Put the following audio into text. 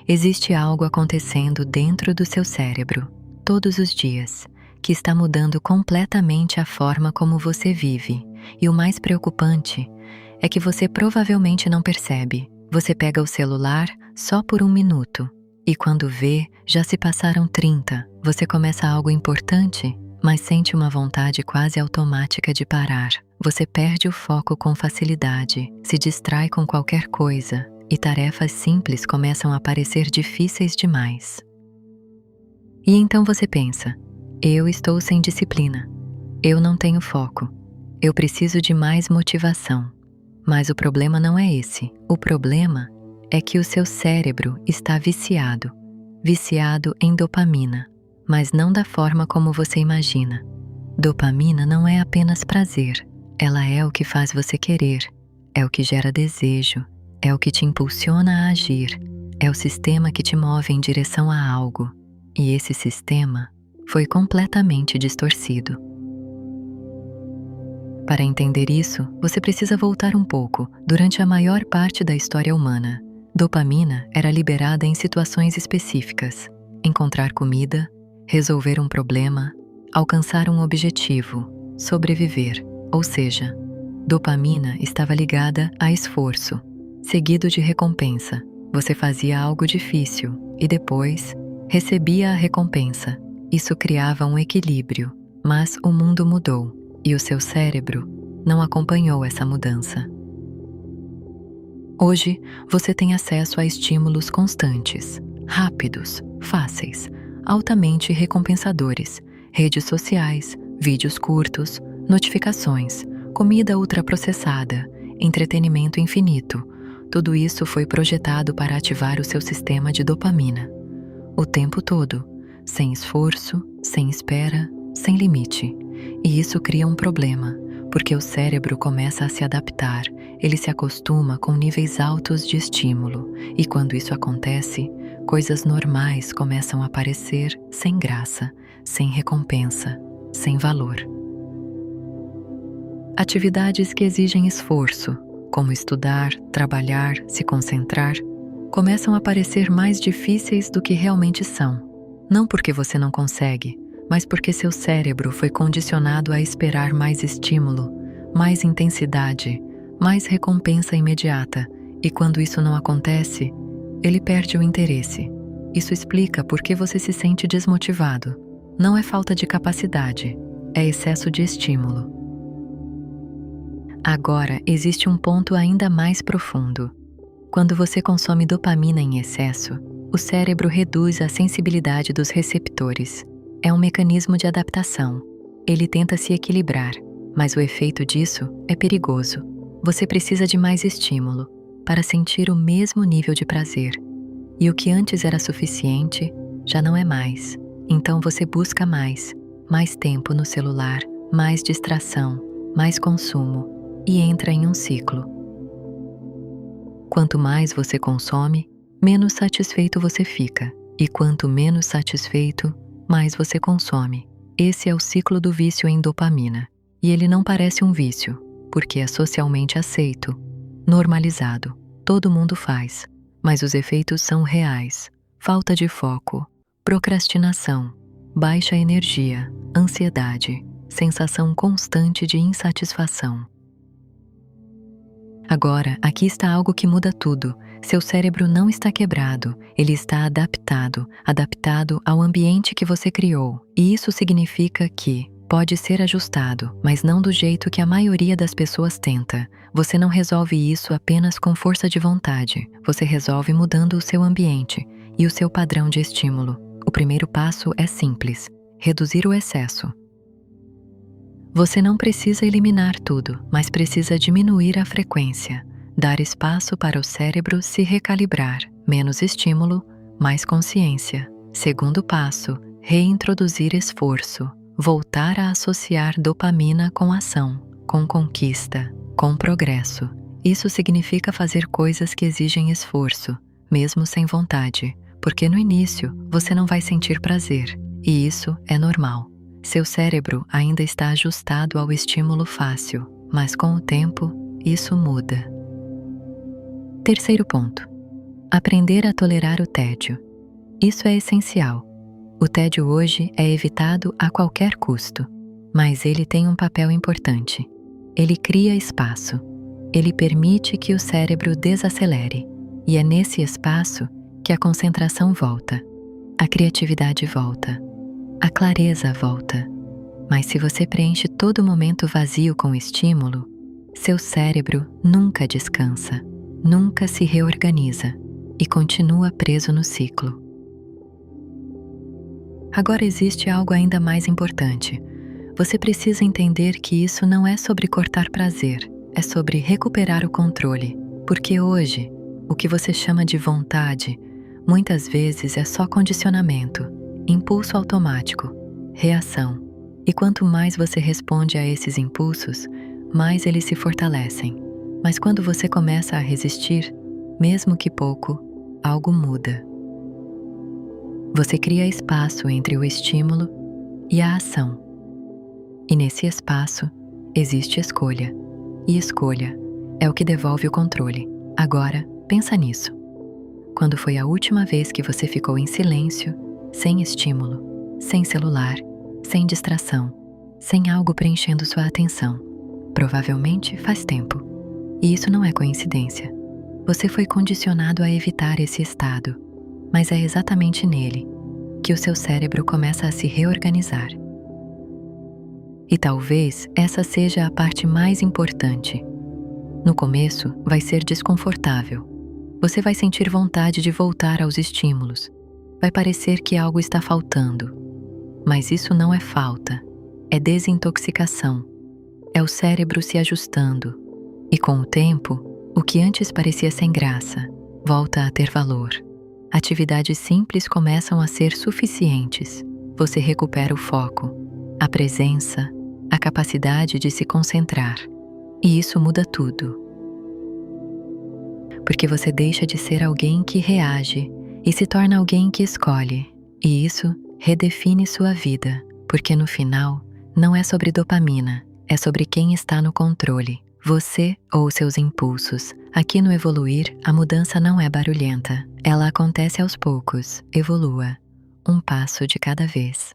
Existe algo acontecendo dentro do seu cérebro, todos os dias, que está mudando completamente a forma como você vive. E o mais preocupante é que você provavelmente não percebe. Você pega o celular só por 1 minuto, e quando vê, já se passaram 30. Você começa algo importante, mas sente uma vontade quase automática de parar. Você perde o foco com facilidade, se distrai com qualquer coisa, e tarefas simples começam a parecer difíceis demais. E então você pensa: eu estou sem disciplina, eu não tenho foco, eu preciso de mais motivação. Mas o problema não é esse. O problema é que o seu cérebro está viciado em dopamina, mas não da forma como você imagina. Dopamina não é apenas prazer, ela é o que faz você querer, é o que gera desejo, é o que te impulsiona a agir, é o sistema que te move em direção a algo. E esse sistema foi completamente distorcido. Para entender isso, você precisa voltar um pouco. Durante a maior parte da história humana, dopamina era liberada em situações específicas: encontrar comida, resolver um problema, alcançar um objetivo, sobreviver. Ou seja, dopamina estava ligada a esforço, seguido de recompensa. Você fazia algo difícil e depois recebia a recompensa. Isso criava um equilíbrio, mas o mundo mudou e o seu cérebro não acompanhou essa mudança. Hoje, você tem acesso a estímulos constantes, rápidos, fáceis, altamente recompensadores, redes sociais, vídeos curtos, notificações, comida ultraprocessada, entretenimento infinito. Tudo isso foi projetado para ativar o seu sistema de dopamina. O tempo todo, sem esforço, sem espera, sem limite. E isso cria um problema, porque o cérebro começa a se adaptar, ele se acostuma com níveis altos de estímulo, e quando isso acontece, coisas normais começam a aparecer sem graça, sem recompensa, sem valor. Atividades que exigem esforço, como estudar, trabalhar, se concentrar, começam a parecer mais difíceis do que realmente são. Não porque você não consegue, mas porque seu cérebro foi condicionado a esperar mais estímulo, mais intensidade, mais recompensa imediata, e quando isso não acontece, ele perde o interesse. Isso explica por que você se sente desmotivado. Não é falta de capacidade, é excesso de estímulo. Agora, existe um ponto ainda mais profundo. Quando você consome dopamina em excesso, o cérebro reduz a sensibilidade dos receptores. É um mecanismo de adaptação. Ele tenta se equilibrar, mas o efeito disso é perigoso. Você precisa de mais estímulo para sentir o mesmo nível de prazer. E o que antes era suficiente, já não é mais. Então você busca mais tempo no celular, mais distração, mais consumo, e entra em um ciclo. Quanto mais você consome, menos satisfeito você fica. E quanto menos satisfeito, mais você consome. Esse é o ciclo do vício em dopamina. E ele não parece um vício, porque é socialmente aceito, normalizado. Todo mundo faz. Mas os efeitos são reais. Falta de foco, procrastinação, baixa energia, ansiedade, sensação constante de insatisfação. Agora, aqui está algo que muda tudo. Seu cérebro não está quebrado, ele está adaptado ao ambiente que você criou. E isso significa que pode ser ajustado, mas não do jeito que a maioria das pessoas tenta. Você não resolve isso apenas com força de vontade. Você resolve mudando o seu ambiente e o seu padrão de estímulo. O primeiro passo é simples: reduzir o excesso. Você não precisa eliminar tudo, mas precisa diminuir a frequência, dar espaço para o cérebro se recalibrar. Menos estímulo, mais consciência. Segundo passo, reintroduzir esforço. Voltar a associar dopamina com ação, com conquista, com progresso. Isso significa fazer coisas que exigem esforço, mesmo sem vontade, porque no início você não vai sentir prazer, e isso é normal. Seu cérebro ainda está ajustado ao estímulo fácil, mas com o tempo, isso muda. Terceiro ponto: Aprender a tolerar o tédio. Isso é essencial. O tédio hoje é evitado a qualquer custo, mas ele tem um papel importante. Ele cria espaço. Ele permite que o cérebro desacelere, e é nesse espaço que a concentração volta, a criatividade volta, a clareza volta. Mas se você preenche todo momento vazio com estímulo, seu cérebro nunca descansa, nunca se reorganiza e continua preso no ciclo. Agora existe algo ainda mais importante. Você precisa entender que isso não é sobre cortar prazer, é sobre recuperar o controle, porque hoje, o que você chama de vontade, muitas vezes é só condicionamento, impulso automático, reação. E quanto mais você responde a esses impulsos, mais eles se fortalecem. Mas quando você começa a resistir, mesmo que pouco, algo muda. Você cria espaço entre o estímulo e a ação. E nesse espaço existe escolha. E escolha é o que devolve o controle. Agora, pensa nisso. Quando foi a última vez que você ficou em silêncio, sem estímulo, sem celular, sem distração, sem algo preenchendo sua atenção? Provavelmente faz tempo. E isso não é coincidência. Você foi condicionado a evitar esse estado, mas é exatamente nele que o seu cérebro começa a se reorganizar. E talvez essa seja a parte mais importante. No começo, vai ser desconfortável. Você vai sentir vontade de voltar aos estímulos. Vai parecer que algo está faltando. Mas isso não é falta, é desintoxicação. É o cérebro se ajustando. E com o tempo, o que antes parecia sem graça, volta a ter valor. Atividades simples começam a ser suficientes. Você recupera o foco, a presença, a capacidade de se concentrar. E isso muda tudo. Porque você deixa de ser alguém que reage e se torna alguém que escolhe. E isso redefine sua vida, porque no final, não é sobre dopamina, é sobre quem está no controle, você ou seus impulsos. Aqui no Evoluir, a mudança não é barulhenta, ela acontece aos poucos. Evolua, um passo de cada vez.